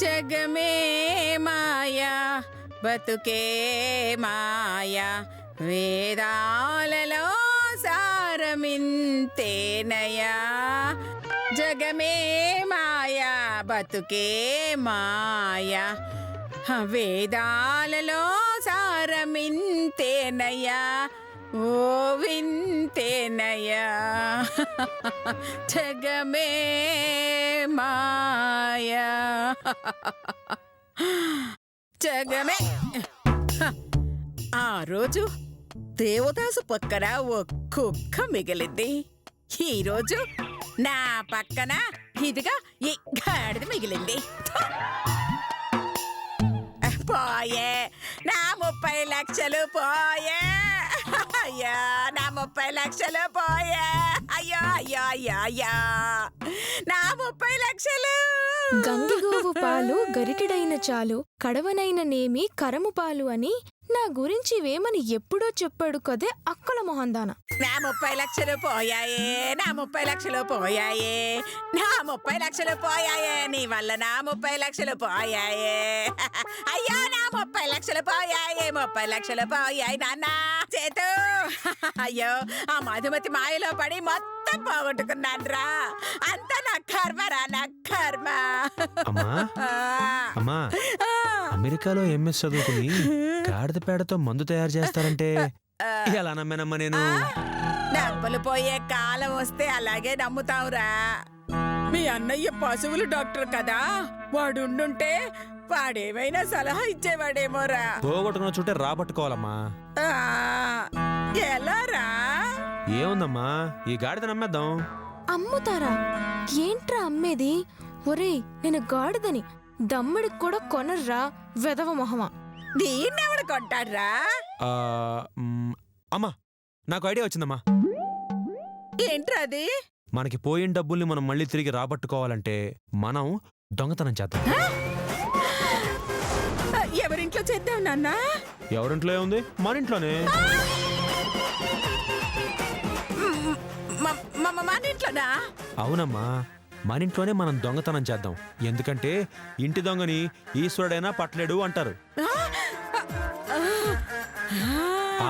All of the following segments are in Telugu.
జగమే మాయా బతుకే మాయా వేదాలలో సారమింతేనయా జగమే మాయా బతుకే మాయా వేదాలలో సారమింతేనయా ఓ వింతేనయా జగమే మాయా జగమే. ఆ రోజు దేవదాసు పక్కన ఓ కుక్క మిగిలింది. ఈరోజు నా పక్కన ఇదిగా ఈ గాడిద మిగిలింది. పోయే నా 30 లక్షలు పోయే. అయ్యా నా 30 లక్షలు పోయే. అయ్యో అయ్యో అయ్యో అయ్యా నా 30 లక్షలు. గంగిగోవు పాలు గరిటెడైన చాలు, కడవనైన నేమి కరము పాలు అని నా గురించి వేమని ఎప్పుడో చెప్పాడు కదే అక్కల మొహందాన. నా 30 లక్షలు పోయాయే, నా 30 లక్షలు పోయాయే, నా 30 లక్షలు పోయాయే, నీ వల్ల నా 30 లక్షలు పోయాయే. అయ్యో నా 30 లక్షలు పోయాయే, 30 లక్షలు పోయాయి నాన్న చేతు. అయ్యో ఆ మధుమతి మాయలో పడి మొత్తం పోగొట్టుకున్నాను రా. అంతా నా కర్మరా, నా కర్మ. అమ్మా అమెరికాలో ఎంఎస్ చదువుకుని గాడిద పేడతో మందు తయారు చేస్తారంటే ఎలా నమ్మానమ్మా నేను? డబ్బులు పోయే కాలం వస్తే అలాగే నమ్ముతావురా. మీ అన్నయ్య పశువులు డాక్టర్ కదా, వాడుండుంటే వాడేమైనా సలహా ఇచ్చేవాడేమోరా. పోగొట్టుకున్న చుట్టే రాబట్టుకోవాలమ్మా. ఎలా రా? ఏముందమ్మా, ఈ గాడిద నమ్మేద్దాం. అమ్ముతారా? ఏంట్రా అమ్మేది? ఒరేయ్ నేను గాడిదని దమ్ముడికి కూడా కొనర్రా వెదవ మొహమా. దీన్నెవడు కొంటాడ్రా? అమ్మా నాకు ఐడియా వచ్చిందమ్మా. ఏంట్రా అది? మనకి పోయిన డబ్బుల్ని మనం మళ్ళీ తిరిగి రాబట్టుకోవాలంటే మనం దొంగతనం చేద్దాం. ఎవరింట్లో చేద్దాం నాన్న? ఎవరింట్లో ఉంది? మన ఇంట్లోనే. మన ఇంట్లోనా? అవునమ్మా, మన ఇంట్లోనే మనం దొంగతనం చేద్దాం. ఎందుకంటే ఇంటి దొంగని ఈశ్వరుడైనా పట్టలేడు అంటారు.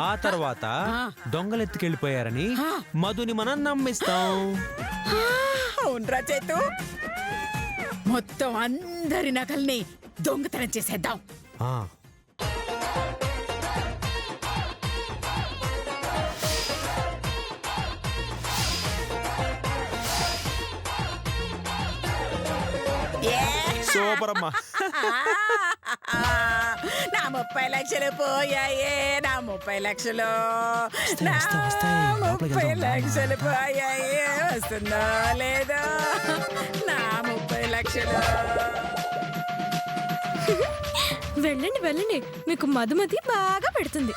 ఆ తర్వాత దొంగలెత్తుకెళ్ళిపోయారని మధుని మనం నమ్మిస్తాం. అవునరా చేతు, మొత్తం అందరి నగల్ని దొంగతనం చేసేద్దాం. సూపర్ అమ్మా. నా 30 లక్షలు పోయాయే, నా 30 లక్షలు, నా 30 లక్షలు పోయాయే. వస్తుందో లేదో నా 30 లక్షలు. వెళ్ళండి వెళ్ళండి, మీకు మధుమతి బాగా పెడుతుంది.